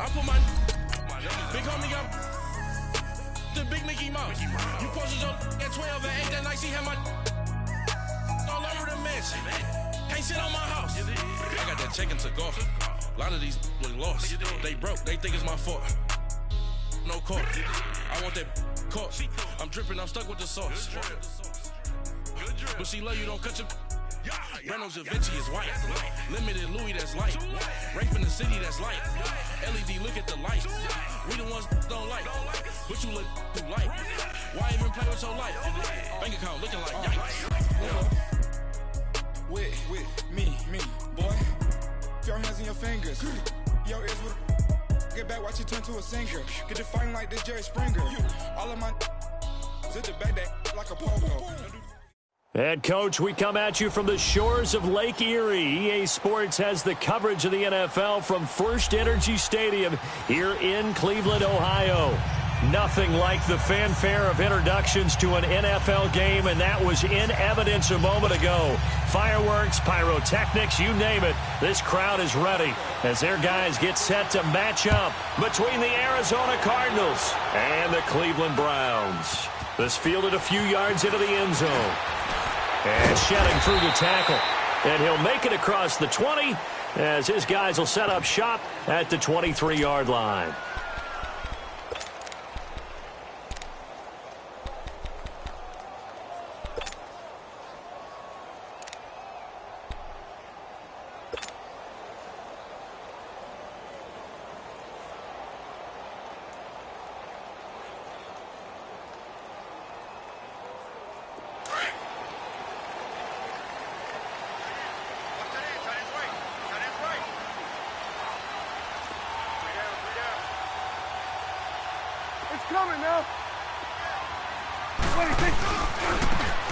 I put my big homie up the big Mickey Mouse. You posted your at 12 and 8 that night. She had my all over the mansion. Can't sit on my house. I got that check to golf. A lot of these look lost. They broke. They think it's my fault. No court. I want that court. I'm dripping. I'm stuck with the sauce. But she love you. Don't cut your. Breno Javinci is white. Limited Louis, that's light. Rape in the city, that's light. LED, look at the lights. We the ones don't like. But you look too light. Why even play with your life? Bank account looking like yikes. With me, boy. Your hands in your fingers. Your ears with get back, watch you turn to a singer. Get you fighting like this Jerry Springer. All of my sit the back that like a pogo. Head coach, we come at you from the shores of Lake Erie. EA Sports has the coverage of the NFL from First Energy Stadium here in Cleveland, Ohio. Nothing like the fanfare of introductions to an NFL game, and that was in evidence a moment ago. Fireworks, pyrotechnics, you name it. This crowd is ready as their guys get set to match up between the Arizona Cardinals and the Cleveland Browns. This fielded a few yards into the end zone. And shedding through the tackle. And he'll make it across the 20 as his guys will set up shop at the 23-yard line.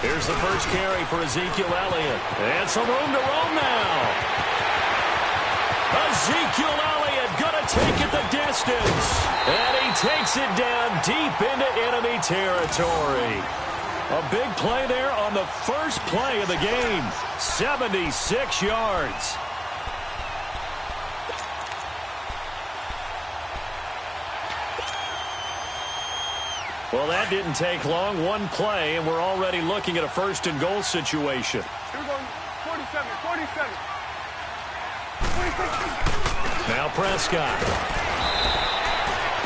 Here's the first carry for Ezekiel Elliott. And some room to roam now. Ezekiel Elliott going to take it the distance. And he takes it down deep into enemy territory. A big play there on the first play of the game. 76 yards. Well, that didn't take long. One play, and we're already looking at a first and goal situation. We're going 47. Now Prescott.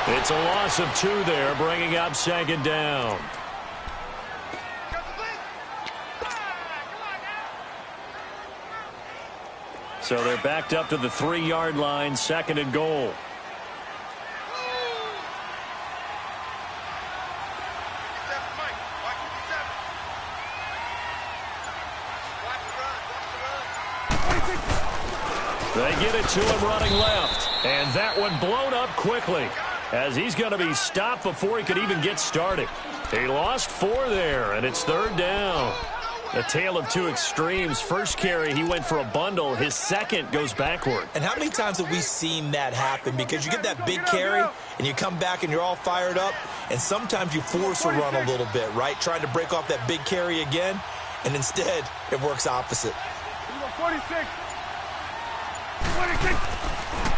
It's a loss of 2 there, bringing up second down. So they're backed up to the 3-yard line, second and goal. They get it to him running left. And that one blown up quickly as he's going to be stopped before he could even get started. He lost 4 there, and it's third down. A tale of two extremes. First carry, he went for a bundle. His second goes backward. And how many times have we seen that happen? Because you get that big carry, and you come back and you're all fired up, and sometimes you force a run a little bit, right? Trying to break off that big carry again, and instead it works opposite. 46.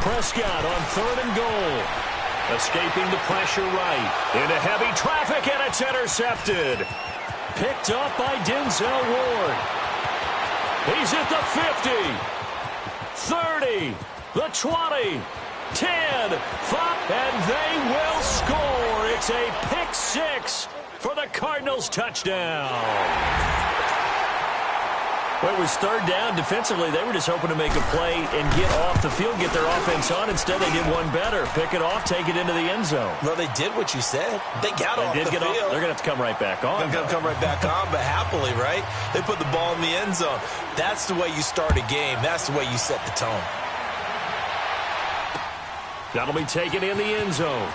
Prescott on third and goal. Escaping the pressure right. Into heavy traffic, and it's intercepted. Picked up by Denzel Ward. He's at the 50, 30, the 20, 10, 5, and they will score. It's a pick 6 for the Cardinals touchdown. Well, it was third down. Defensively, they were just hoping to make a play and get off the field, get their offense on. Instead, they did one better. Pick it off, take it into the end zone. Well, they did what you said. They got off the field. They're going to have to come right back on. They're going to come right back on, but happily, right? They put the ball in the end zone. That's the way you start a game. That's the way you set the tone. That'll be taken in the end zone.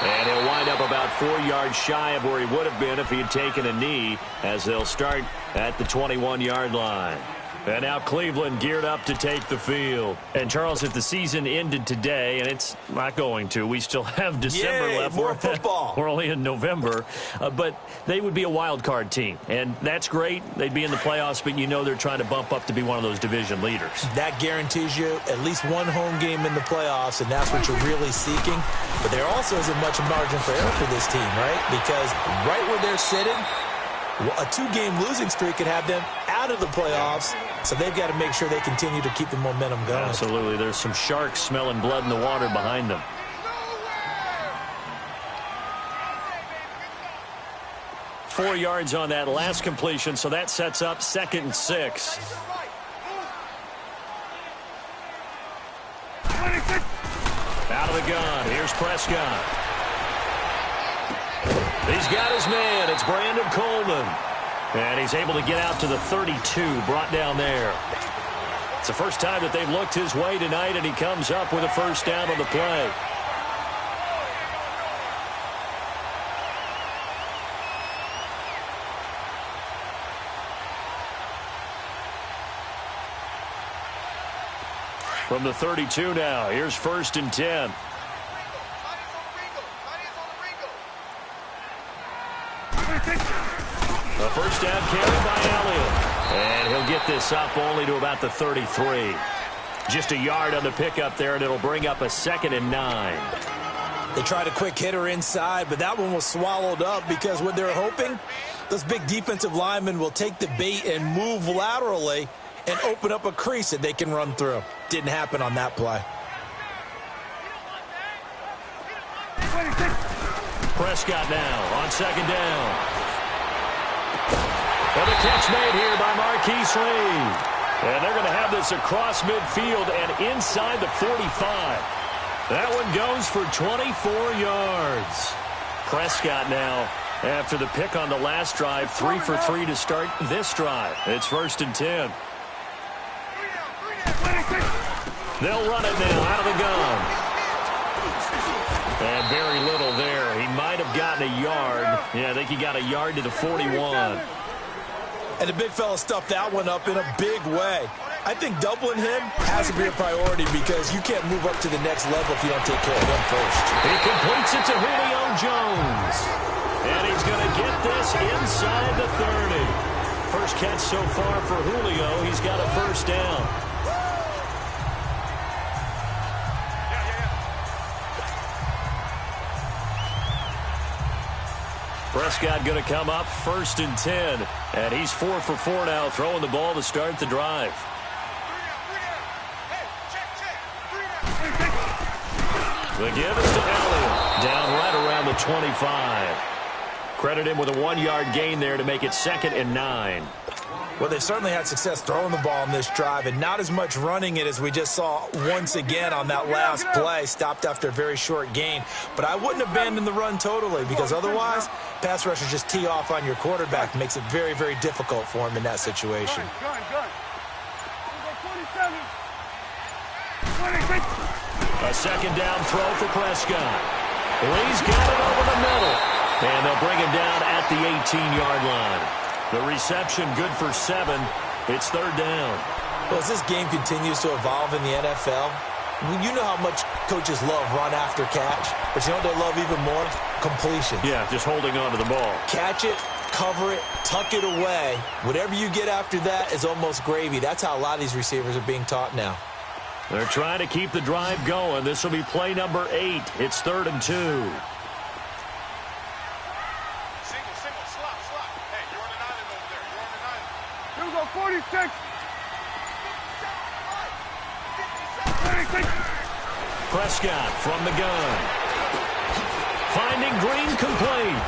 And he'll wind up about 4 yards shy of where he would have been if he had taken a knee, as they'll start at the 21-yard line. And now Cleveland geared up to take the field. And, Charles, if the season ended today, and it's not going to, we still have December left. More football. We're only in November. But they would be a wild card team. And that's great. They'd be in the playoffs, but you know they're trying to bump up to be one of those division leaders. That guarantees you at least one home game in the playoffs, and that's what you're really seeking. But there also isn't much margin for error for this team, right? Because right where they're sitting, a 2-game losing streak could have them out of the playoffs, so they've got to make sure they continue to keep the momentum going. Absolutely. There's some sharks smelling blood in the water behind them. Four yards on that last completion, so that sets up 2nd and 6. Out of the gun. Here's Prescott. He's got his man. It's Brandon Coleman. And he's able to get out to the 32, brought down there. It's the first time that they've looked his way tonight, and he comes up with a first down on the play. From the 32 now, here's 1st and 10. A first down carry by Elliott. And he'll get this up only to about the 33. Just a yard on the pickup there, and it'll bring up a 2nd and 9. They tried a quick hitter inside, but that one was swallowed up because what they're hoping, those big defensive linemen will take the bait and move laterally and open up a crease that they can run through. Didn't happen on that play. Prescott now on 2nd down. And the catch made here by Marquise Lee. And they're going to have this across midfield and inside the 45. That one goes for 24 yards. Prescott now, after the pick on the last drive, 3 for 3 to start this drive. It's 1st and 10. They'll run it now out of the gun. And very little there. He might have gotten a yard. Yeah, I think he got a yard to the 41. And the big fella stuffed that one up in a big way. I think doubling him has to be a priority because you can't move up to the next level if you don't take care of him first. He completes it to Julio Jones. And he's going to get this inside the 30. First catch so far for Julio. He's got a first down. Prescott going to come up 1st and 10. And he's 4 for 4 now, throwing the ball to start the drive. The give is to Elliott. Down right around the 25. Credit him with a 1-yard gain there to make it 2nd and 9. Well, they certainly had success throwing the ball on this drive and not as much running it as we just saw once again on that last play. Stopped after a very short gain. But I wouldn't abandon the run totally because otherwise, pass rushers just tee off on your quarterback. Makes it very, very difficult for him in that situation. A 2nd down throw for Prescott. Lee's got it over the middle. And they'll bring him down at the 18-yard line. The reception good for 7. It's 3rd down. Well, as this game continues to evolve in the NFL, you know how much coaches love run after catch, but you know what they love even more? Completion. Yeah, just holding on to the ball. Catch it, cover it, tuck it away. Whatever you get after that is almost gravy. That's how a lot of these receivers are being taught now. They're trying to keep the drive going. This will be play number 8. It's 3rd and 2. Here we go, 46. Prescott from the gun. Finding Green complete.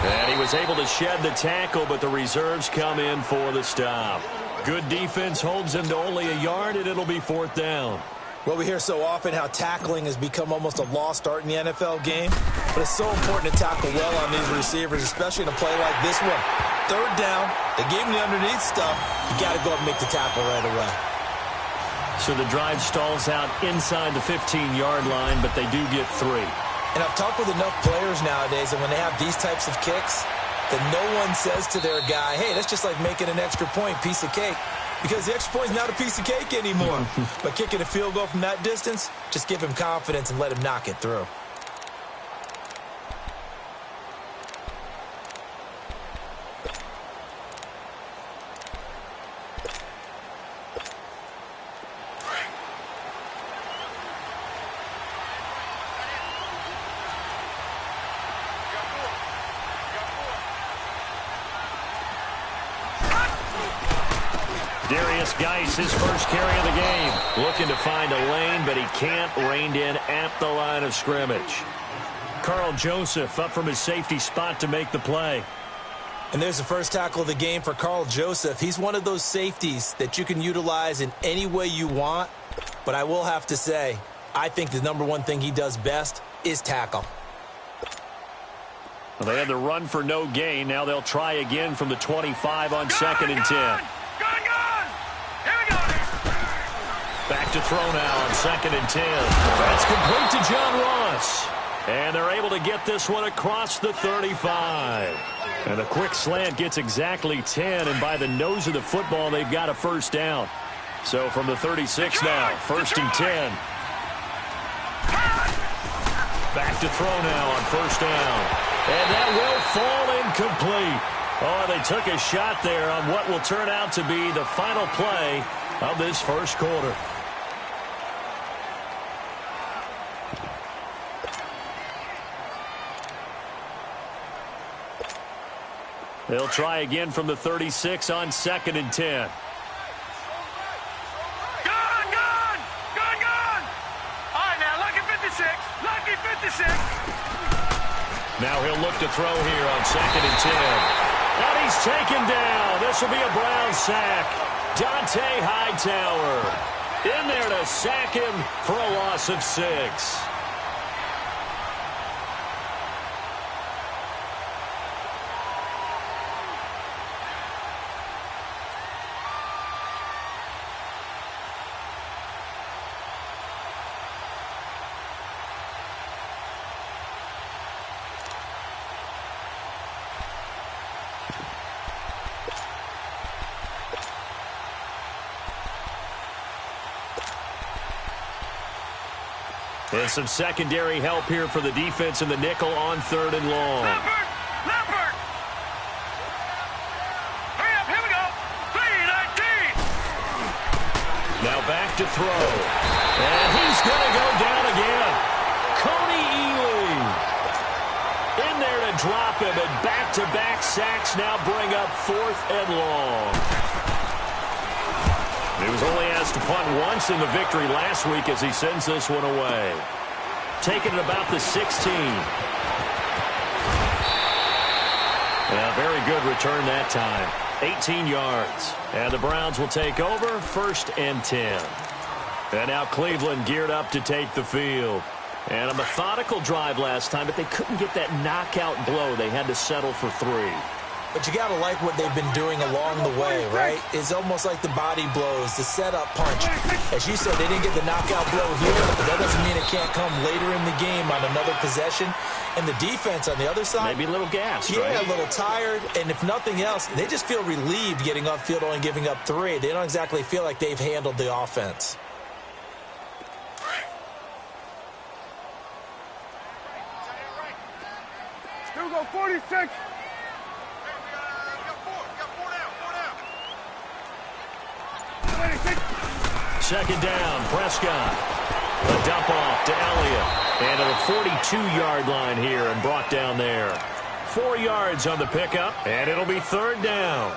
And he was able to shed the tackle, but the reserves come in for the stop. Good defense holds him to only a yard, and it'll be 4th down. Well, we hear so often how tackling has become almost a lost art in the NFL game, but it's so important to tackle well on these receivers, especially in a play like this one. 3rd down, they gave him the underneath stuff. You got to go up and make the tackle right away. So the drive stalls out inside the 15-yard line, but they do get 3. And I've talked with enough players nowadays that when they have these types of kicks, that no one says to their guy, hey, that's just like making an extra point, piece of cake. Because the extra point is not a piece of cake anymore. But kicking a field goal from that distance, just give him confidence and let him knock it through. Geis, his first carry of the game. Looking to find a lane, but he can't. Reined in at the line of scrimmage. Carl Joseph up from his safety spot to make the play. And there's the first tackle of the game for Carl Joseph. He's one of those safeties that you can utilize in any way you want. But I will have to say, I think the number one thing he does best is tackle. Well, they had the run for no gain. Now they'll try again from the 25 on 2nd and 10. Back to throw now on 2nd and 10. That's complete to John Ross. And they're able to get this one across the 35. And a quick slant gets exactly 10. And by the nose of the football, they've got a first down. So from the 36 now, 1st and 10. Back to throw now on 1st down. And that will fall incomplete. Oh, they took a shot there on what will turn out to be the final play of this first quarter. They'll try again from the 36 on 2nd and 10. Now he'll look to throw here on 2nd and 10. And he's taken down. This will be a Brown sack. Dante Hightower in there to sack him for a loss of 6. And some secondary help here for the defense in the nickel on 3rd and long. Leopard! Hurry up, here we go! 3-19! Now back to throw. And he's going to go down again. Cody Ely in there to drop him, and back-to-back sacks now bring up 4th and long. He was only asked to punt once in the victory last week as he sends this one away. Taking it about the 16. A very good return that time. 18 yards. And the Browns will take over 1st and 10. And now Cleveland geared up to take the field. And a methodical drive last time, but they couldn't get that knockout blow. They had to settle for 3. But you got to like what they've been doing along the way, right? It's almost like the body blows, the setup punch. As you said, they didn't get the knockout blow here, but that doesn't mean it can't come later in the game on another possession. And the defense on the other side, maybe a little gassed, yeah, right? A little tired. And if nothing else, they just feel relieved getting upfield, only giving up 3. They don't exactly feel like they've handled the offense. Here we go, 46. 2nd down, Prescott. A dump off to Elliott. And at the 42-yard line here and brought down there. 4 yards on the pickup, and it'll be 3rd down.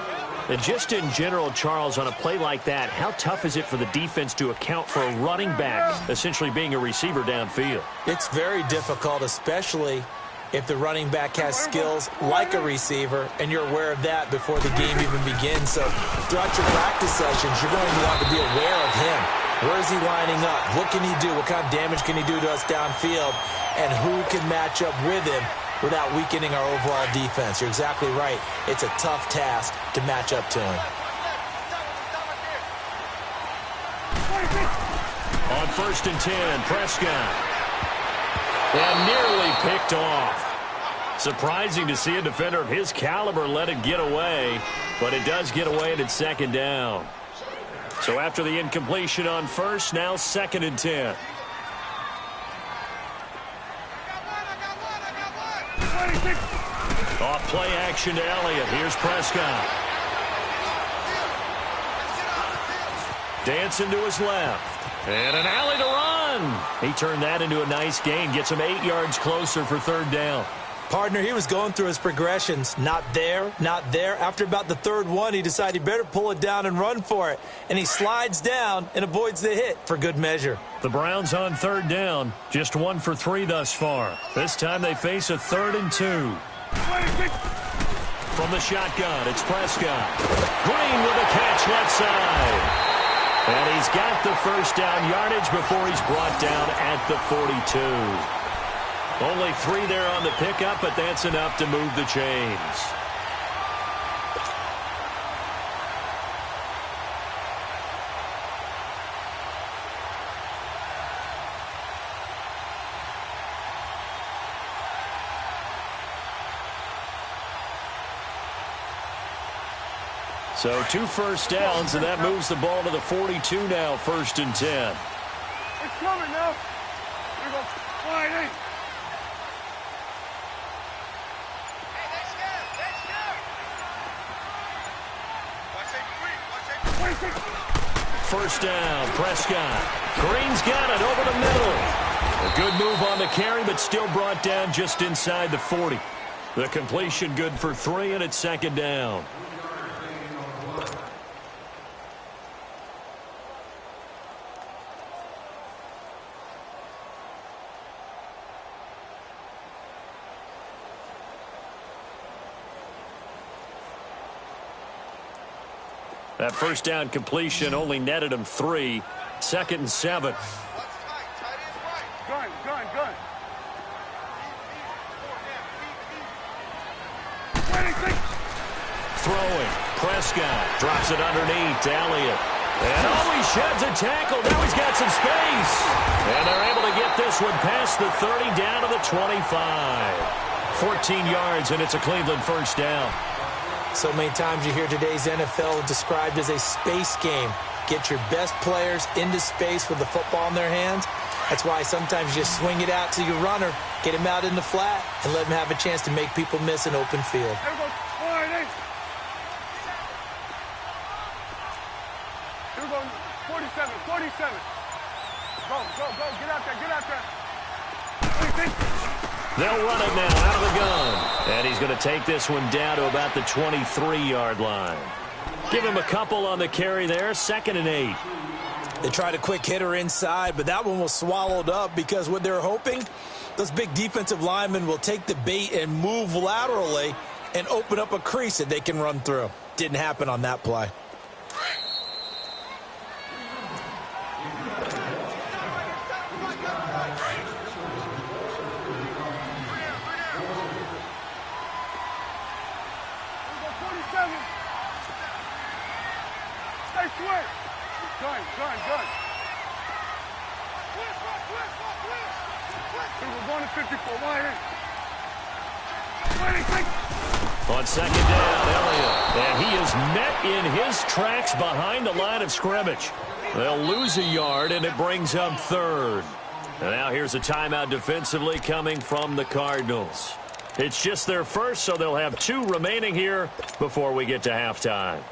And just in general, Charles, on a play like that, how tough is it for the defense to account for a running back essentially being a receiver downfield? It's very difficult, especially if the running back has skills like a receiver, and you're aware of that before the game even begins. So throughout your practice sessions, you're going to want to be aware of him. Where is he lining up? What can he do? What kind of damage can he do to us downfield? And who can match up with him without weakening our overall defense? You're exactly right. It's a tough task to match up to him. On 1st and 10, Prescott. And nearly picked off. Surprising to see a defender of his caliber let it get away, but it does get away and it's second down. So after the incompletion on first, now 2nd and 10. Off play action to Elliott. Here's Prescott. Dancing to his left. And an alley to run. He turned that into a nice gain. Gets him 8 yards closer for 3rd down. Partner, he was going through his progressions. Not there, not there. After about the 3rd one, he decided he better pull it down and run for it. And he slides down and avoids the hit for good measure. The Browns on 3rd down. Just 1 for 3 thus far. This time they face a 3rd and 2. From the shotgun, it's Prescott. Green with a catch left side. And he's got the 1st down yardage before he's brought down at the 42. Only 3 there on the pickup, but that's enough to move the chains. So 2 1st downs, and that moves the ball to the 42 now, 1st and 10. It's coming now. Here goes. Slide in. First down, Prescott. Green's got it over the middle. A good move on the carry, but still brought down just inside the 40. The completion good for 3, and it's 2nd down. That 1st down completion only netted him 3. 2nd and 7. Gun. Throwing. Prescott drops it underneath to Elliott. And he sheds a tackle. Now he's got some space. And they're able to get this one past the 30 down to the 25. 14 yards, and it's a Cleveland 1st down. So many times you hear today's NFL described as a space game. Get your best players into space with the football in their hands. That's why sometimes you just swing it out to your runner, get him out in the flat, and let him have a chance to make people miss an open field. Here goes. Slide in. Here goes. 47. Go. Get out there. 26. They'll run it now out of the gun. And he's going to take this one down to about the 23-yard line. Give him a couple on the carry there. 2nd and 8. They tried a quick hitter inside, but that one was swallowed up because what they're hoping, those big defensive linemen will take the bait and move laterally and open up a crease that they can run through. Didn't happen on that play. Gun. We're going to 54. Wide in. On 2nd down, Elliott. And he is met in his tracks behind the line of scrimmage. They'll lose a yard, and it brings up 3rd. And now here's a timeout defensively coming from the Cardinals. It's just their first, so they'll have 2 remaining here before we get to halftime.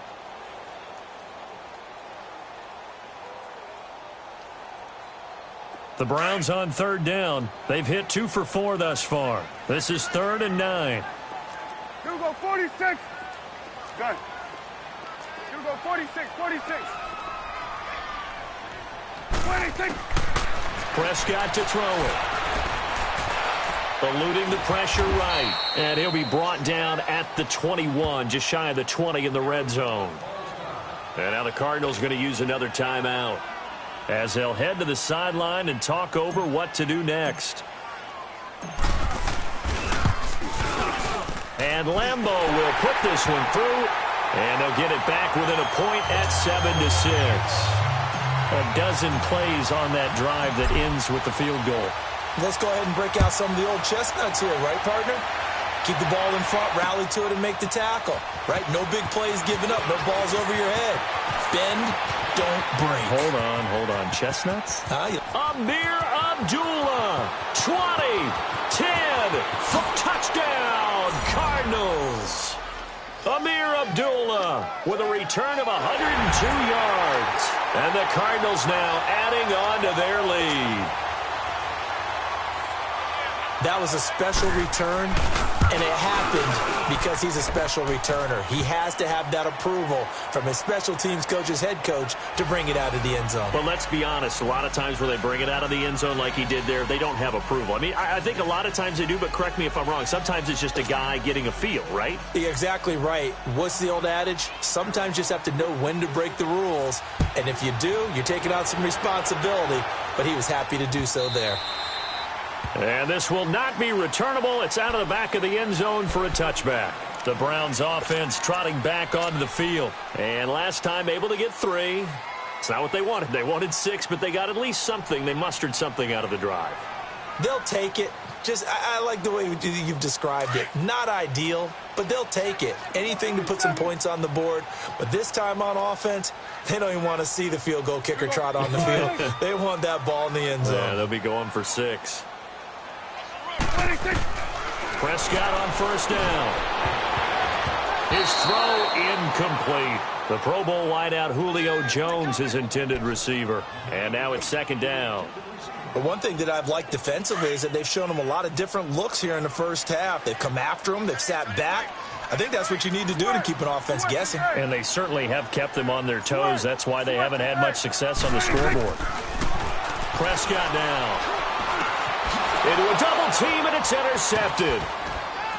The Browns on 3rd down. They've hit 2 for 4 thus far. This is 3rd and 9. Here we go, 46. Gun. Here we go, 46. 26. Prescott to throw it. Eluding the pressure right. And he'll be brought down at the 21, just shy of the 20 in the red zone. And now the Cardinals are going to use another timeout, as they'll head to the sideline and talk over what to do next. And Lambeau will put this one through, and they'll get it back within a point at 7-6. A dozen plays on that drive that ends with the field goal. Let's go ahead and break out some of the old chestnuts here, right, partner? Keep the ball in front, rally to it, and make the tackle. Right? No big plays given up. No balls over your head. Bend, don't break. Hold on. Chestnuts? Amir Abdullah. 20, 10, touchdown, Cardinals. Amir Abdullah with a return of 102 yards. And the Cardinals now adding on to their lead. That was a special return, and it happened because he's a special returner. He has to have that approval from his special teams coach's head coach to bring it out of the end zone. But let's be honest, a lot of times when they bring it out of the end zone like he did there, they don't have approval. I mean, I think a lot of times they do, but correct me if I'm wrong. Sometimes it's just a guy getting a feel, right? You're exactly right. What's the old adage? Sometimes you just have to know when to break the rules, and if you do, you're taking on some responsibility, but he was happy to do so there. And this will not be returnable. It's out of the back of the end zone for a touchback. The Browns offense trotting back onto the field. And last time able to get 3. It's not what they wanted. They wanted 6, but they got at least something. They mustered something out of the drive. They'll take it. I like the way you've described it. Not ideal, but they'll take it. Anything to put some points on the board. But this time on offense, they don't even want to see the field goal kicker trot on the field. They want that ball in the end zone. Yeah, they'll be going for 6. Prescott on first down. His throw incomplete. The Pro Bowl wideout Julio Jones, his intended receiver. And now it's second down. But one thing that I've liked defensively is that they've shown him a lot of different looks here in the first half. They've come after him. They've sat back. I think that's what you need to do to keep an offense guessing. And they certainly have kept them on their toes. That's why they haven't had much success on the scoreboard. Prescott now. Into a double team, and it's intercepted.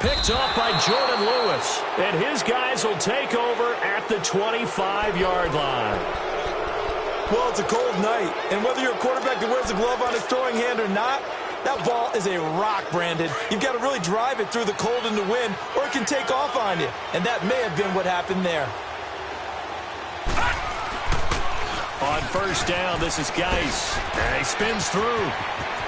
Picked off by Jordan Lewis. And his guys will take over at the 25-yard line. Well, it's a cold night. And whether you're a quarterback that wears a glove on his throwing hand or not, that ball is a rock, Brandon. You've got to really drive it through the cold and the wind, or it can take off on you. And that may have been what happened there. On first down, this is Geis. And he spins through.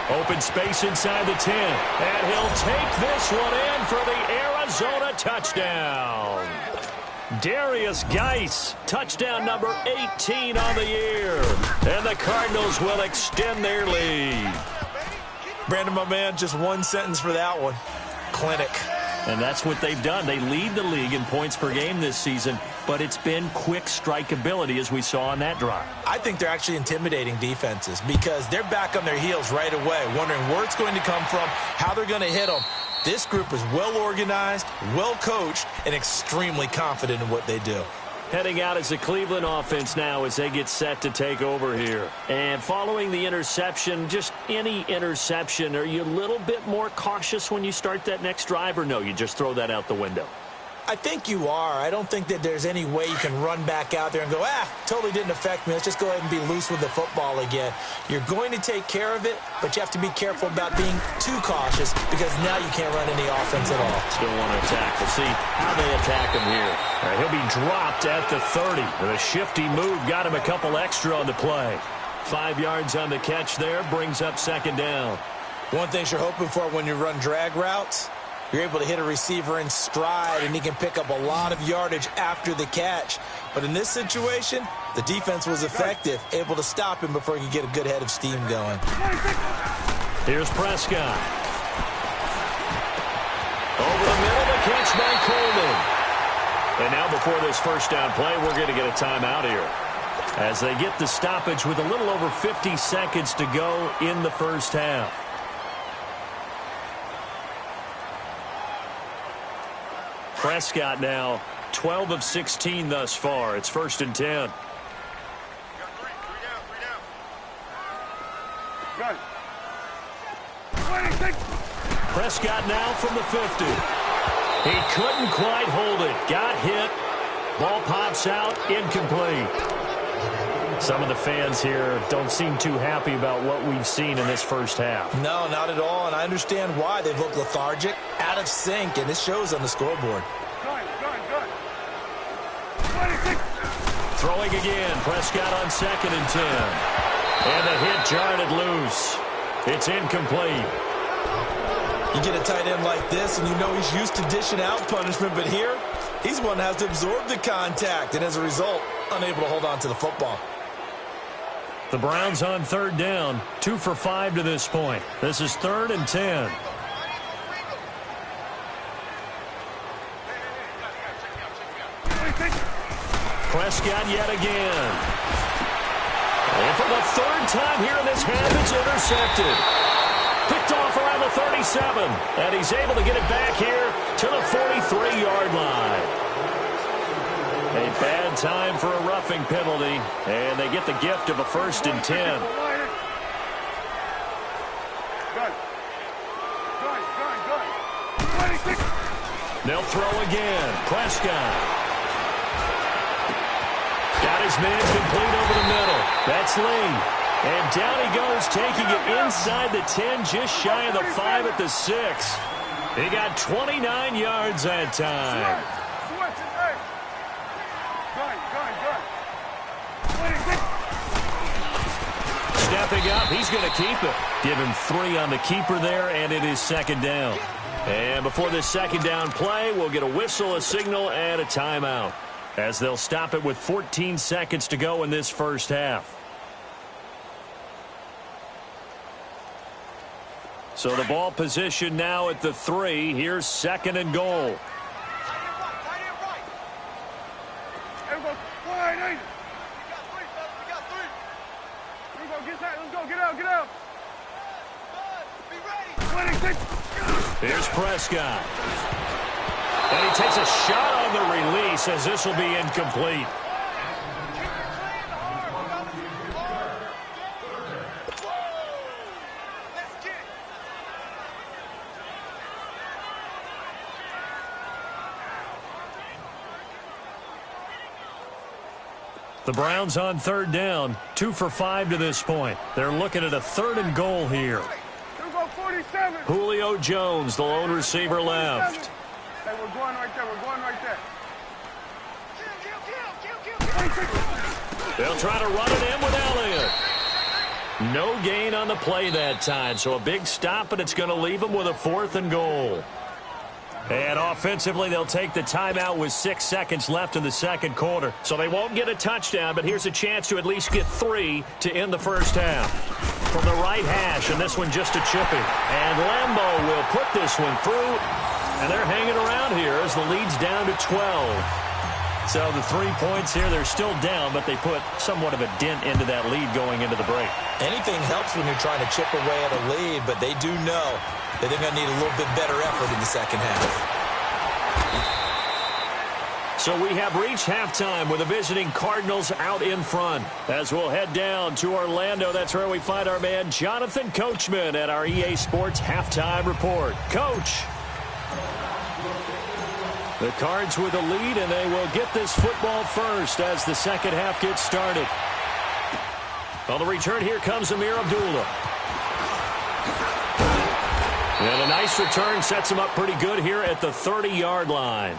Open space inside the 10. And he'll take this one in for the Arizona touchdown. Darius Geis, touchdown number 18 on the year. And the Cardinals will extend their lead. Brandon, my man, just one sentence for that one. Clinic. And that's what they've done. They lead the league in points per game this season, but it's been quick strikeability as we saw on that drive. I think they're actually intimidating defenses because they're back on their heels right away, wondering where it's going to come from, how they're going to hit them. This group is well organized, well coached, and extremely confident in what they do. Heading out as the Cleveland offense now as they get set to take over here. And following the interception, just any interception, are you a little bit more cautious when you start that next drive, or no, you just throw that out the window? I think you are. I don't think that there's any way you can run back out there and go, totally didn't affect me. Let's just go ahead and be loose with the football again. You're going to take care of it, but you have to be careful about being too cautious because now you can't run any offense at all. Still want to attack. We'll see how they attack him here. He'll be dropped at the 30. The shifty move got him a couple extra on the play. 5 yards on the catch there, brings up second down. One thing you're hoping for when you run drag routes, you're able to hit a receiver in stride, and he can pick up a lot of yardage after the catch. But in this situation, the defense was effective, able to stop him before he could get a good head of steam going. Here's Prescott. Over the middle, the catch by Coleman. And now before this first down play, we're going to get a timeout here as they get the stoppage with a little over 50 seconds to go in the first half. Prescott now 12 of 16 thus far. It's 1st and 10. Prescott now from the 50. He couldn't quite hold it. Got hit. Ball pops out. Incomplete. Some of the fans here don't seem too happy about what we've seen in this first half. No, not at all, and I understand why. They've looked lethargic, out of sync, and it shows on the scoreboard. Throwing again. Prescott on 2nd and 10. And the hit jarred it loose. It's incomplete. You get a tight end like this, and you know he's used to dishing out punishment, but here, he's the one that has to absorb the contact, and as a result, unable to hold on to the football. The Browns on third down, 2 for 5 to this point. This is 3rd and 10. Prescott yet again. And for the 3rd time here in this half, it's intercepted. Picked off around the 37, and he's able to get it back here to the 43-yard line. A bad time for a roughing penalty, and they get the gift of a 1st and 10. They'll throw again. Prescott. Got his man complete over the middle. That's Lee. And down he goes, taking it inside the 10, just shy of the 5 at the 6. He got 29 yards that time. Stepping up, he's going to keep it. Give him 3 on the keeper there, and it is 2nd down. And before this 2nd down play, we'll get a whistle, a signal, and a timeout, as they'll stop it with 14 seconds to go in this first half. So the ball position now at the 3. Here's 2nd and goal. Here's Prescott. And he takes a shot on the release, as this will be incomplete. The Browns on third down, 2 for 5 to this point. They're looking at a 3rd and goal here. Julio Jones, the lone receiver left. Hey, we're going right there. We're going right there. They'll try to run it in with Elliott. No gain on the play that time, so a big stop, and it's going to leave them with a 4th and goal. And offensively, they'll take the timeout with 6 seconds left in the 2nd quarter. So they won't get a touchdown, but here's a chance to at least get 3 to end the first half. From the right hash, and this one just a chipping. And Lambeau will put this one through, and they're hanging around here as the lead's down to 12. So the 3 points here, they're still down, but they put somewhat of a dent into that lead going into the break. Anything helps when you're trying to chip away at a lead, but they do know that they're going to need a little bit better effort in the 2nd half. So we have reached halftime with the visiting Cardinals out in front. As we'll head down to Orlando, that's where we find our man Jonathan Coachman at our EA Sports Halftime Report. Coach. The Cards with a lead, and they will get this football first as the 2nd half gets started. On the return, here comes Amir Abdullah. And a nice return sets him up pretty good here at the 30-yard line.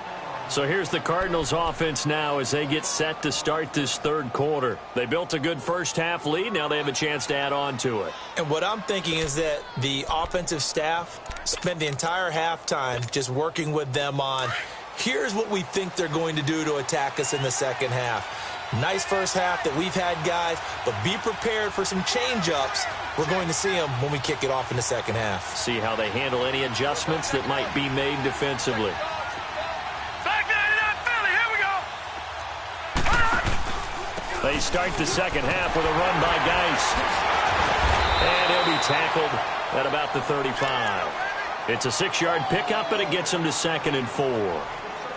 So here's the Cardinals offense now as they get set to start this 3rd quarter. They built a good first half lead. Now they have a chance to add on to it. And what I'm thinking is that the offensive staff spent the entire halftime just working with them on, here's what we think they're going to do to attack us in the 2nd half. Nice first half that we've had, guys, but be prepared for some change-ups. We're going to see them when we kick it off in the 2nd half. See how they handle any adjustments that might be made defensively. They start the 2nd half with a run by Geis. And he'll be tackled at about the 35. It's a 6-yard pickup, and it gets him to 2nd and 4.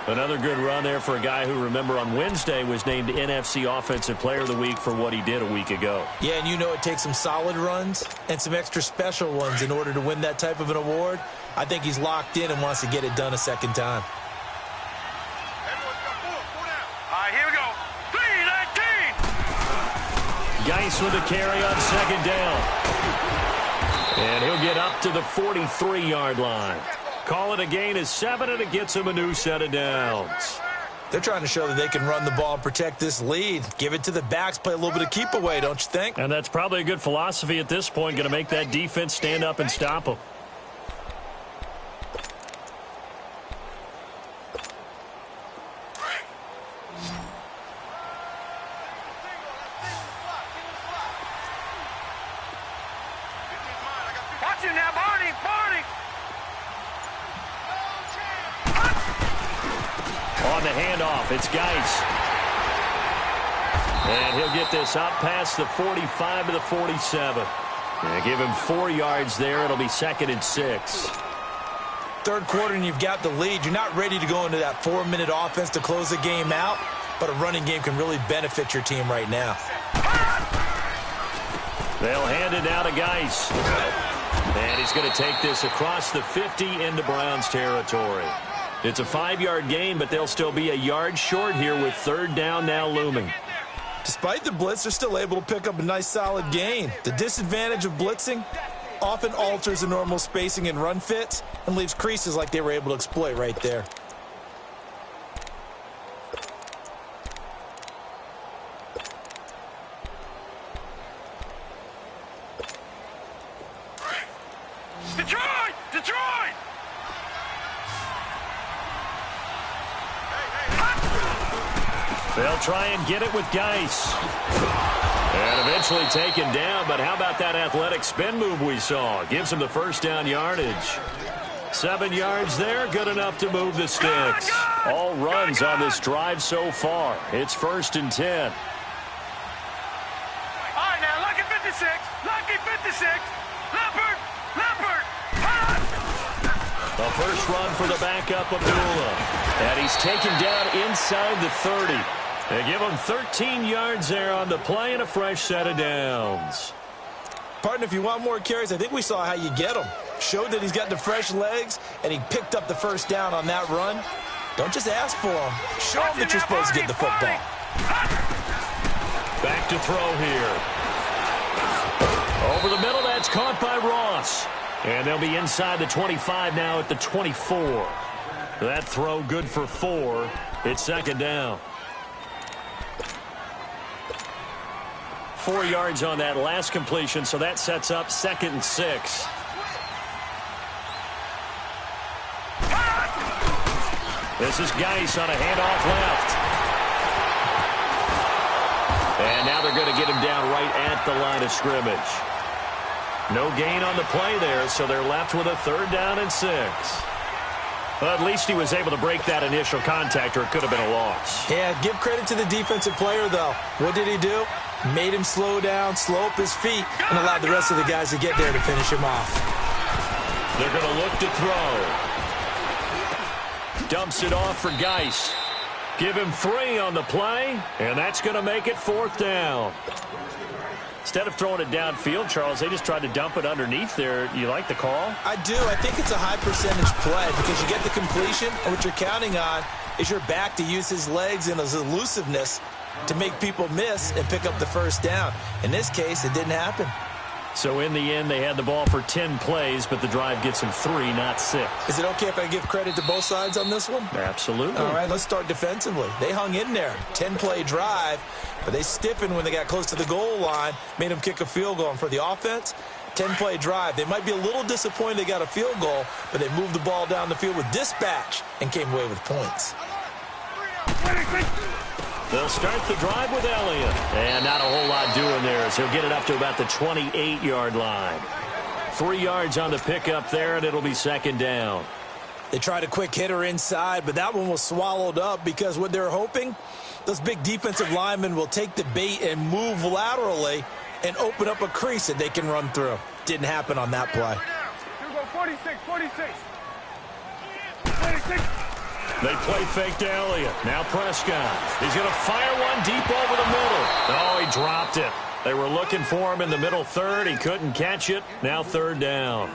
Another good run there for a guy who, remember, on Wednesday was named NFC Offensive Player of the Week for what he did a week ago. Yeah, and you know it takes some solid runs and some extra special ones in order to win that type of an award. I think he's locked in and wants to get it done a 2nd time. Geis with a carry on 2nd down. And he'll get up to the 43-yard line. Call it a gain of 7, and it gets him a new set of downs. They're trying to show that they can run the ball and protect this lead. Give it to the backs, play a little bit of keep away, don't you think? And that's probably a good philosophy at this point, going to make that defense stand up and stop them. On the handoff, it's Geis. And he'll get this up past the 45 to the 47. And give him 4 yards there. It'll be 2nd and 6. Third quarter and you've got the lead. You're not ready to go into that 4-minute offense to close the game out, but a running game can really benefit your team right now. They'll hand it now to Geis. And he's going to take this across the 50 into Browns territory. It's a 5-yard gain, but they'll still be a yard short here with 3rd down now looming. Despite the blitz, they're still able to pick up a nice solid gain. The disadvantage of blitzing often alters the normal spacing and run fits and leaves creases like they were able to exploit right there. Detroit! Detroit! They'll try and get it with Geis. And eventually taken down, but how about that athletic spin move we saw? Gives him the 1st down yardage. 7 yards there, good enough to move the sticks. All runs on this drive so far. It's 1st and 10. All right, now, lucky 56. Lucky 56. Leopard! Leopard! The first run for the backup Abdullah. And he's taken down inside the 30. They give him 13 yards there on the play and a fresh set of downs. Partner, if you want more carries, I think we saw how you get them. Showed that he's got the fresh legs, and he picked up the 1st down on that run. Don't just ask for them. Show them that you're supposed to get the football. Back to throw here. Over the middle, that's caught by Ross. And they'll be inside the 25 now at the 24. That throw good for 4. It's 2nd down. 4 yards on that last completion, so that sets up 2nd and 6. This is Geis on a handoff left. And now they're going to get him down right at the line of scrimmage. No gain on the play there, so they're left with a 3rd down and 6. Well, at least he was able to break that initial contact, or it could have been a loss. Yeah, give credit to the defensive player, though. What did he do? Made him slow down, slow up his feet, and allowed the rest of the guys to get there to finish him off. They're going to look to throw. Dumps it off for Geis. Give him 3 on the play, and that's going to make it 4th down. Instead of throwing it downfield, Charles, they just tried to dump it underneath there. You like the call? I do. I think it's a high-percentage play because you get the completion, and what you're counting on is your back to use his legs and his elusiveness to make people miss and pick up the 1st down. In this case, it didn't happen. So in the end, they had the ball for 10 plays, but the drive gets them 3, not 6. Is it okay if I give credit to both sides on this one? Absolutely. All right, let's start defensively. They hung in there. 10-play drive, but they stiffened when they got close to the goal line, made them kick a field goal. And for the offense, 10-play drive. They might be a little disappointed they got a field goal, but they moved the ball down the field with dispatch and came away with points. They'll start the drive with Elliott. And not a whole lot doing there as he'll get it up to about the 28-yard line. 3 yards on the pickup there, and it'll be 2nd down. They tried a quick hitter inside, but that one was swallowed up because what they're hoping, those big defensive linemen will take the bait and move laterally and open up a crease that they can run through. Didn't happen on that play. You go 46, 46. 46. They play fake to Elliott. Now Prescott. He's going to fire one deep over the middle. Oh, he dropped it. They were looking for him in the middle 3rd. He couldn't catch it. Now 3rd down.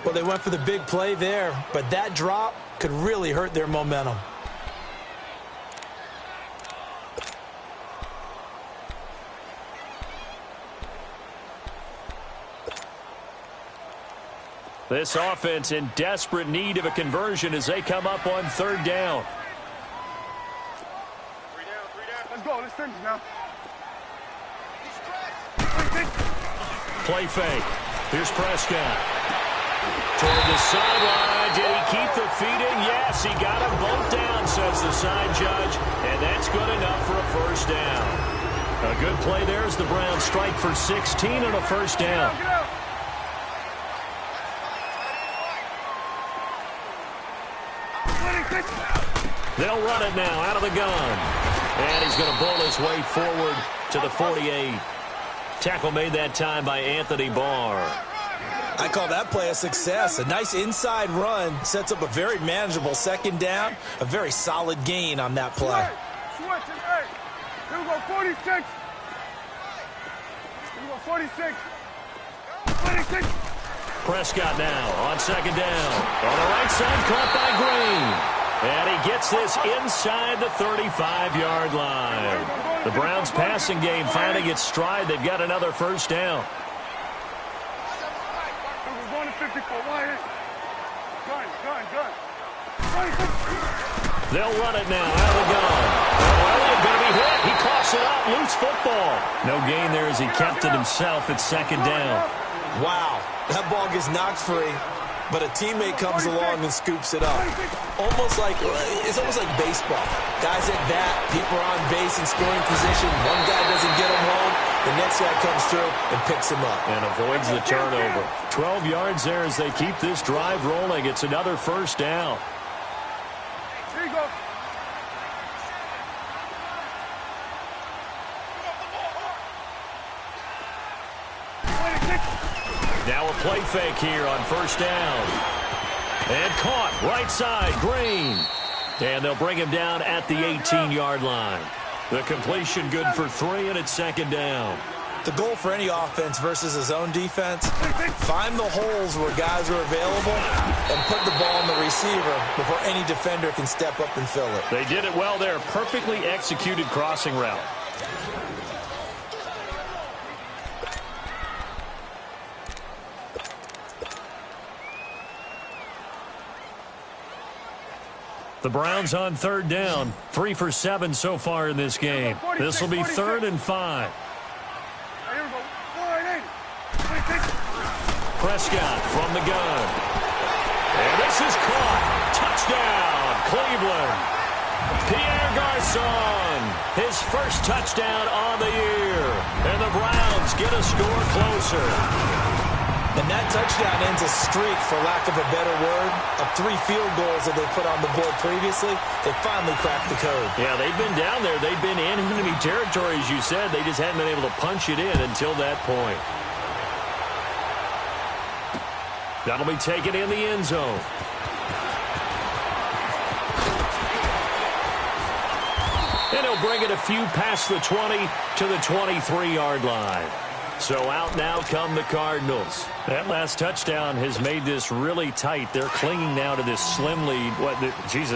Well, they went for the big play there, but that drop could really hurt their momentum. This offense in desperate need of a conversion as they come up on 3rd down. 3 down, 3 down. Let's go. Let's finish now. Play fake. Here's Prescott. Toward the sideline. Did he keep the feet in? Yes, he got them both down, says the side judge. And that's good enough for a 1st down. A good play there as the Browns strike for 16 on a 1st down. Get out. They'll run it now out of the gun. And he's going to bull his way forward to the 48. Tackle made that time by Anthony Barr. I call that play a success. A nice inside run sets up a very manageable second down. A very solid gain on that play. Switch and hey. Here we go, 46. Here we go, 46. 46. Prescott now on second down. On the right side, caught by Green. And he gets this inside the 35-yard line. The Browns passing game finding its stride. They've got another first down. We're going to 54. Gun. They'll run it now out of the gun. Elliott going to be hit. He coughs it up. Loose football. No gain there as he kept it himself at second down. Wow. That ball gets knocked free, but a teammate comes along and scoops it up. It's almost like baseball. Guys at bat, people are on base in scoring position. One guy doesn't get him home. The next guy comes through and picks him up. And avoids the turnover. 12 yards there as they keep this drive rolling. It's another first down. Here you go. Now a play fake here on first down. And caught right side, Green. And they'll bring him down at the 18-yard line. The completion good for 3, and it's second down. The goal for any offense versus his own defense, find the holes where guys are available and put the ball on the receiver before any defender can step up and fill it. They did it well there. Perfectly executed crossing route. The Browns on third down. 3 for 7 so far in this game. This will be 3rd and 5. Here we go. 480. Prescott from the gun. And this is caught. Touchdown, Cleveland. Pierre Garçon, his first touchdown on the year. And the Browns get a score closer. And that touchdown ends a streak, for lack of a better word, of 3 field goals that they put on the board previously. They finally cracked the code. Yeah, they've been down there. They've been in enemy territory, as you said. They just hadn't been able to punch it in until that point. That'll be taken in the end zone. And he'll bring it a few past the 20 to the 23-yard line. So out now come the Cardinals. That last touchdown has made this really tight. They're clinging now to this slim lead.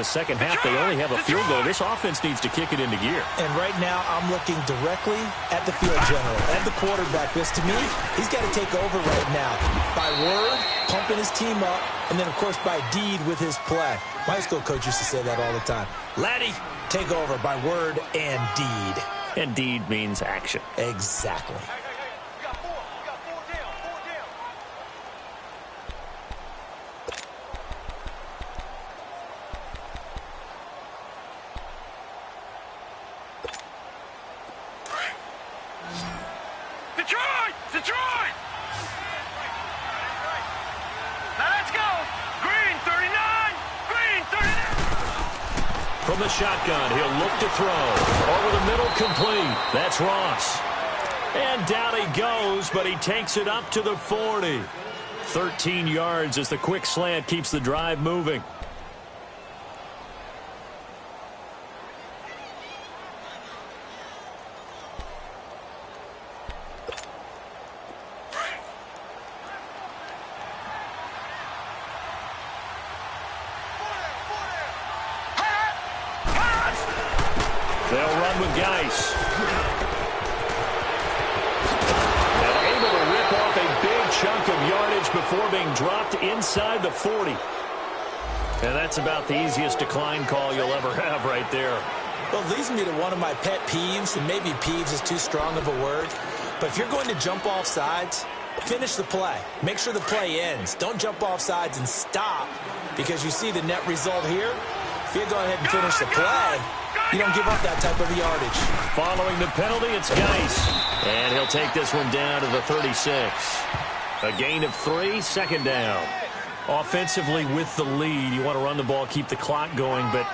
Second half, they only have a field goal. This offense needs to kick it into gear. And right now, I'm looking directly at the field general, at the quarterback. Because to me, he's got to take over right now. By word, pumping his team up, and then, of course, by deed with his play. My high school coach used to say that all the time. Laddie, take over by word and deed. And deed means action. Exactly. Detroit! Now let's go! Green, 39! Green, 39! From the shotgun, he'll look to throw. Over the middle, complete. That's Ross. And down he goes, but he takes it up to the 40. 13 yards as the quick slant keeps the drive moving. They'll run with Geis. And able to rip off a big chunk of yardage before being dropped inside the 40. And that's about the easiest decline call you'll ever have right there. Well, it leads me to one of my pet peeves, and maybe peeves is too strong of a word. But if you're going to jump off sides, finish the play. Make sure the play ends. Don't jump off sides and stop because you see the net result here. If you go ahead and finish the play, you don't give up that type of yardage. Following the penalty, it's Geis. And he'll take this one down to the 36. A gain of 3, second down. Offensively with the lead, you want to run the ball, keep the clock going, but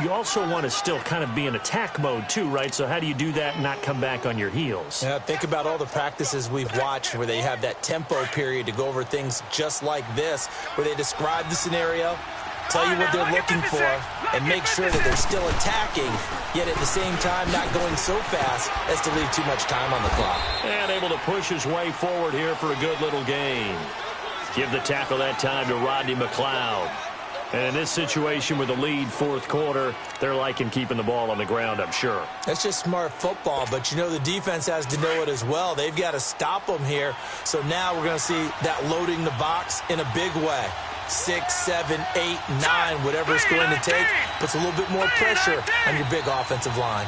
you also want to still kind of be in attack mode too, right? So how do you do that and not come back on your heels? Yeah, think about all the practices we've watched where they have that tempo period to go over things just like this, where they describe the scenario, tell you what they're looking for, and make sure that they're still attacking, yet at the same time not going so fast as to leave too much time on the clock. And able to push his way forward here for a good little gain. Give the tackle that time to Rodney McLeod. And in this situation with the lead fourth quarter, they're liking keeping the ball on the ground, I'm sure. That's just smart football, but you know the defense has to know it as well. They've got to stop them here. So now we're going to see that loading the box in a big way. 6, 7, 8, 9, whatever it's going to take, puts a little bit more pressure on your big offensive line.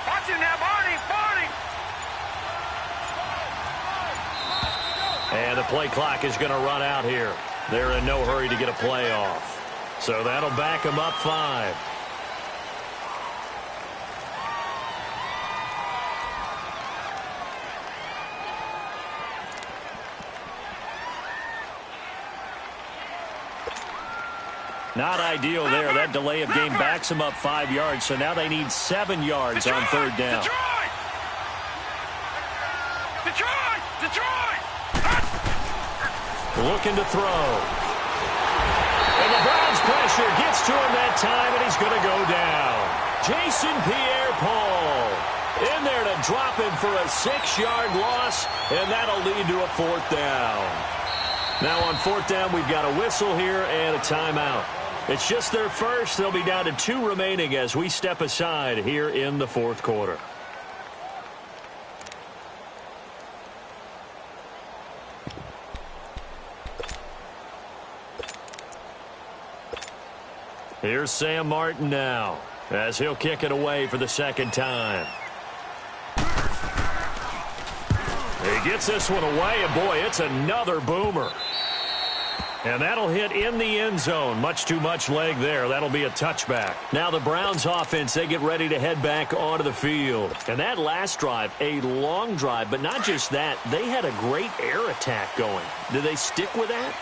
Watch it now, Barney. And the play clock is going to run out here. They're in no hurry to get a play off. So that'll back them up 5. Not ideal there. That delay of game backs them up 5 yards. So now they need 7 yards on third down. Detroit! Looking to throw. And the Browns pressure gets to him that time, and he's going to go down. Jason Pierre-Paul in there to drop him for a 6-yard loss, and that'll lead to a 4th down. Now on 4th down, we've got a whistle here and a timeout. It's just their first. They'll be down to 2 remaining as we step aside here in the fourth quarter. Here's Sam Martin now as he'll kick it away for the second time. He gets this one away, and boy, it's another boomer. And that'll hit in the end zone. Much too much leg there. That'll be a touchback. Now the Browns offense, they get ready to head back onto the field. And that last drive, a long drive, but not just that. They had a great air attack going. Do they stick with that?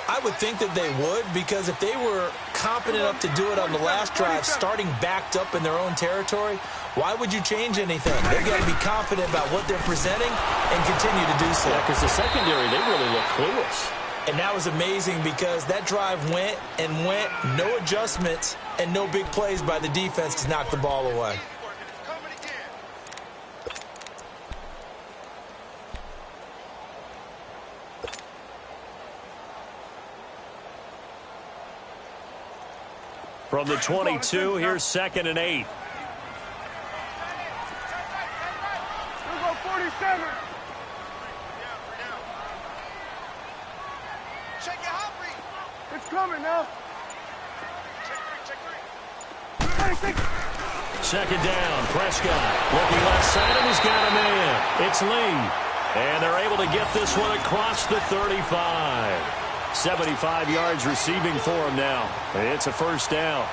I would think that they would, because if they were competent enough to do it on the last drive, starting backed up in their own territory, why would you change anything? They've got to be confident about what they're presenting and continue to do so. Yeah, because the secondary, they really look clueless. And that was amazing because that drive went and went, no adjustments and no big plays by the defense to knock the ball away. From the 22, here's 2nd and 8. We'll go 47. It's coming now. Check 3. 2nd down, Prescott looking left side, and he's got a man. It's Lee, and they're able to get this one across the 35. 75 yards receiving for him now. It's a 1st down.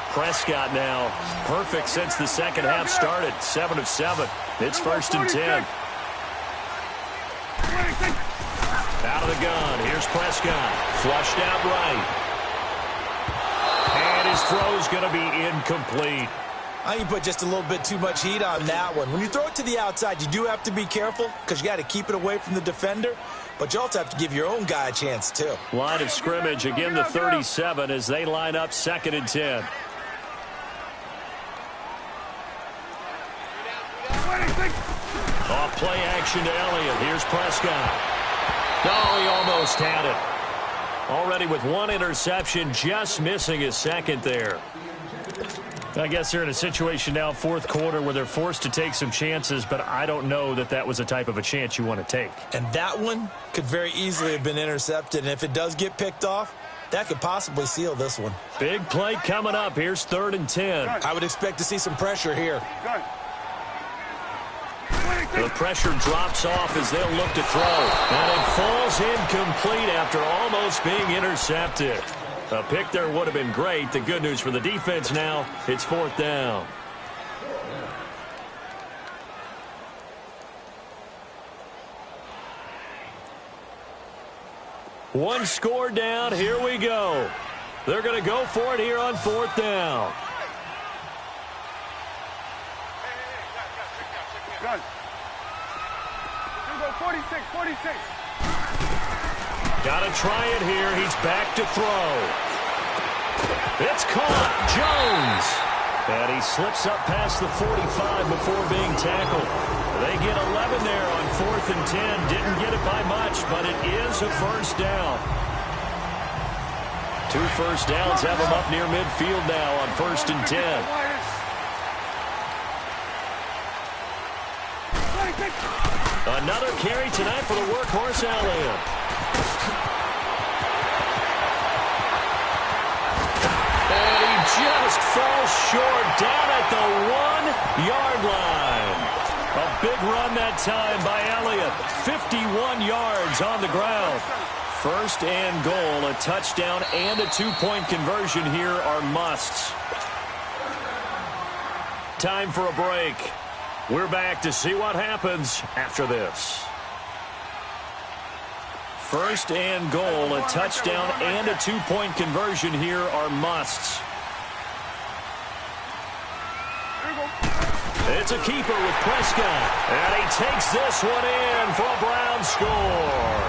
Prescott now perfect since the second half started. 7 of 7. It's 1st and 10. Out of the gun. Here's Prescott. Flushed out right. And his throw's going to be incomplete. I think you put just a little bit too much heat on that one. When you throw it to the outside, you do have to be careful because you got to keep it away from the defender. But you also have to give your own guy a chance, too. Line of scrimmage, again the 37 as they line up 2nd and 10. Off play action to Elliott. Here's Prescott. Oh, he almost had it. Already with 1 interception, just missing his 2nd there. I guess they're in a situation now, 4th quarter, where they're forced to take some chances, but I don't know that that was the type of a chance you want to take. And that one could very easily have been intercepted, and if it does get picked off, that could possibly seal this one. Big play coming up. Here's 3rd and 10. I would expect to see some pressure here. The pressure drops off as they'll look to throw. And it falls incomplete after almost being intercepted. A pick there would have been great. The good news for the defense now, it's 4th down. One score down. Here we go. They're going to go for it here on 4th down. Good. You go 46, 46. Got to try it here. He's back to throw. It's caught. Jones. And he slips up past the 45 before being tackled. They get 11 there on 4th and 10. Didn't get it by much, but it is a first down. 2 first downs have them up near midfield now on 1st and 10. Another carry tonight for the workhorse Elliott. And he just falls short down at the 1-yard line. A big run that time by Elliott. 51 yards on the ground. 1st and goal, a touchdown and a 2-point conversion here are musts. Time for a break. We're back to see what happens after this. 1st and goal, a touchdown and a 2-point conversion here are musts. It's a keeper with Prescott. And he takes this one in for a Brown score.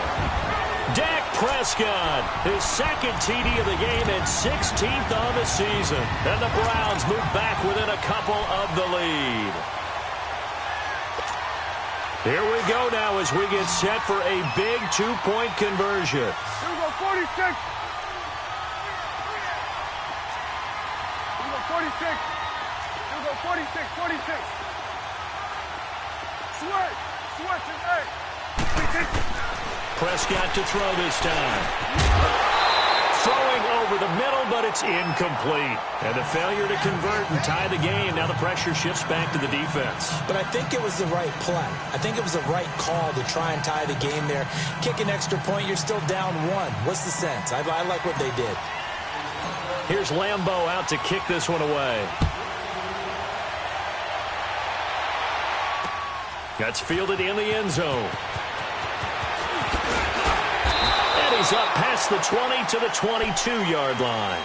Dak Prescott, his 2nd TD of the game and 16th on the season. And the Browns move back within a couple of the lead. Here we go now as we get set for a big 2-point conversion. Here we go 46. Here we go 46. Here we go 46, 46. Switch, and hey. Prescott to throw this time. Throwing over the middle, but it's incomplete. And the failure to convert and tie the game. Now the pressure shifts back to the defense. But I think it was the right play. I think it was the right call to try and tie the game there. Kick an extra point, you're still down 1. What's the sense? I like what they did. Here's Lambeau out to kick this one away. That's fielded in the end zone. And he's up past the 20 to the 22-yard line.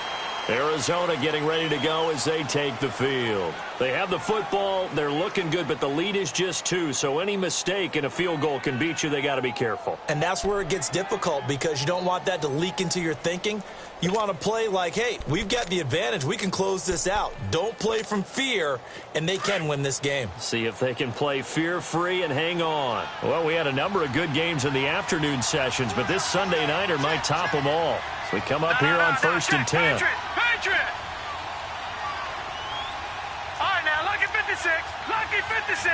Arizona getting ready to go as they take the field. They have the football. They're looking good, but the lead is just 2, so any mistake in a field goal can beat you. They got to be careful. And that's where it gets difficult because you don't want that to leak into your thinking. You want to play like, hey, we've got the advantage. We can close this out. Don't play from fear, and they can win this game. See if they can play fear-free and hang on. Well, we had a number of good games in the afternoon sessions, but this Sunday nighter might top them all. So we come up here on 1st and 10. Patriot! All right, now, lucky 56. Lucky 56.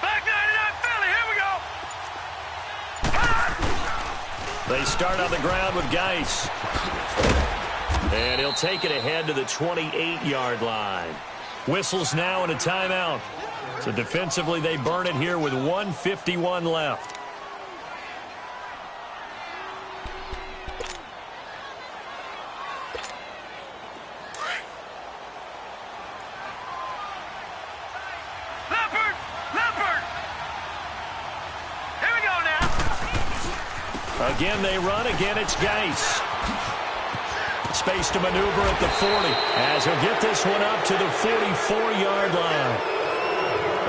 Back 99 Philly. Here we go. They start on the ground with Geis. And he'll take it ahead to the 28-yard line. Whistles now and a timeout. So defensively, they burn it here with 1:51 left. Again, they run. Again, it's Geis. Space to maneuver at the 40 as he'll get this one up to the 44-yard line.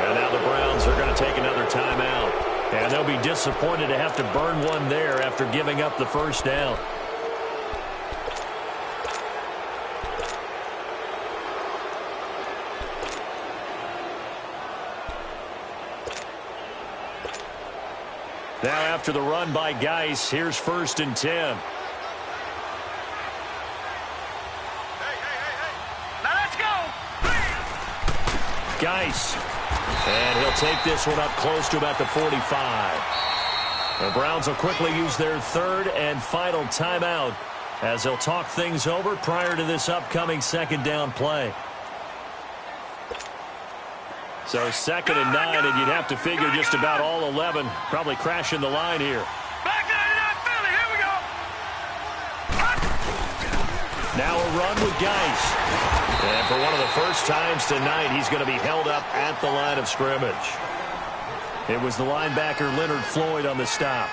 And now the Browns are going to take another timeout. And they'll be disappointed to have to burn one there after giving up the first down. Now after the run by Geis, here's 1st and 10. Now let's go. Geis. And he'll take this one up close to about the 45. The Browns will quickly use their 3rd and final timeout as they'll talk things over prior to this upcoming 2nd down play. So 2nd and 9, and you'd have to figure just about all 11 probably crashing the line here. Back 99 Philly, here we go. Now a run with Geis. And for one of the first times tonight, he's going to be held up at the line of scrimmage. It was the linebacker Leonard Floyd on the stop.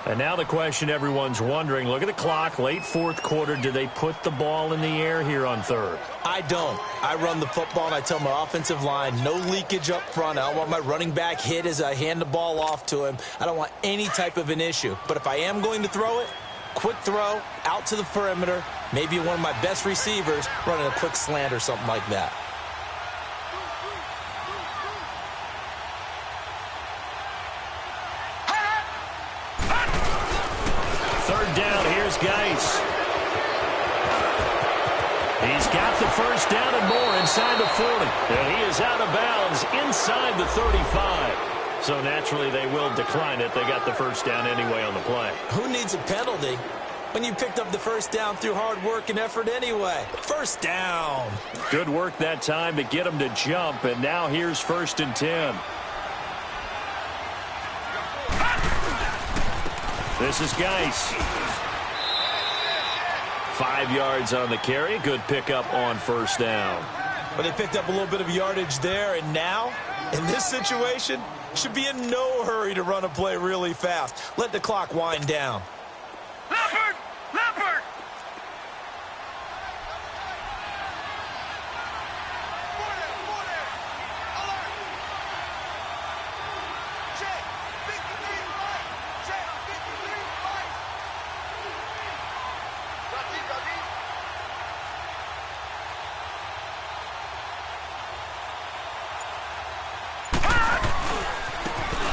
And now the question everyone's wondering, look at the clock, late fourth quarter, do they put the ball in the air here on third? I don't. I run the football, and I tell my offensive line, no leakage up front. I don't want my running back hit as I hand the ball off to him. I don't want any type of an issue. But if I am going to throw it, quick throw, out to the perimeter, maybe one of my best receivers running a quick slant or something like that. Third down, here's Geis. He's got the first down and more inside the 40. And he is out of bounds inside the 35. So naturally they will decline it. They got the first down anyway on the play. Who needs a penalty when you picked up the first down through hard work and effort anyway? First down. Good work that time to get him to jump. And now here's 1st and 10. This is Geis. 5 yards on the carry. Good pickup on first down. But they picked up a little bit of yardage there, and now, in this situation, should be in no hurry to run a play really fast. Let the clock wind down. Leopard! Leopard!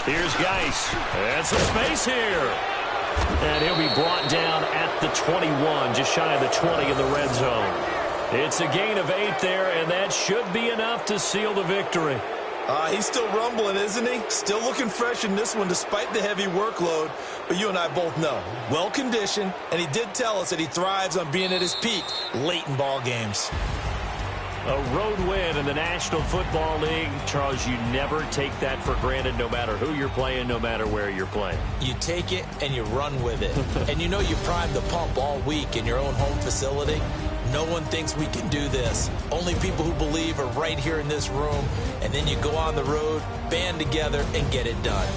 Here's Geis. That's a space here. And he'll be brought down at the 21, just shy of the 20 in the red zone. It's a gain of 8 there, and that should be enough to seal the victory. He's still rumbling, isn't he? Still looking fresh in this one despite the heavy workload. But you and I both know, well-conditioned, and he did tell us that he thrives on being at his peak late in ball games. A road win in the National Football League. Charles, you never take that for granted no matter who you're playing, no matter where you're playing. You take it and you run with it. And you know you primed the pump all week in your own home facility. No one thinks we can do this. Only people who believe are right here in this room. And then you go on the road, band together, and get it done.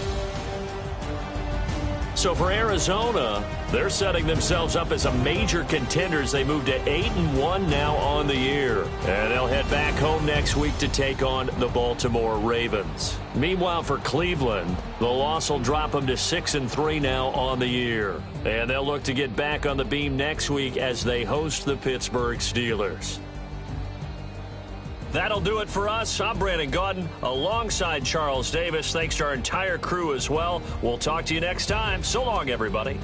So for Arizona, they're setting themselves up as a major contender as they move to 8-1 now on the year. And they'll head back home next week to take on the Baltimore Ravens. Meanwhile, for Cleveland, the loss will drop them to 6-3 now on the year. And they'll look to get back on the beam next week as they host the Pittsburgh Steelers. That'll do it for us. I'm Brandon Gaudin alongside Charles Davis. Thanks to our entire crew as well. We'll talk to you next time. So long, everybody.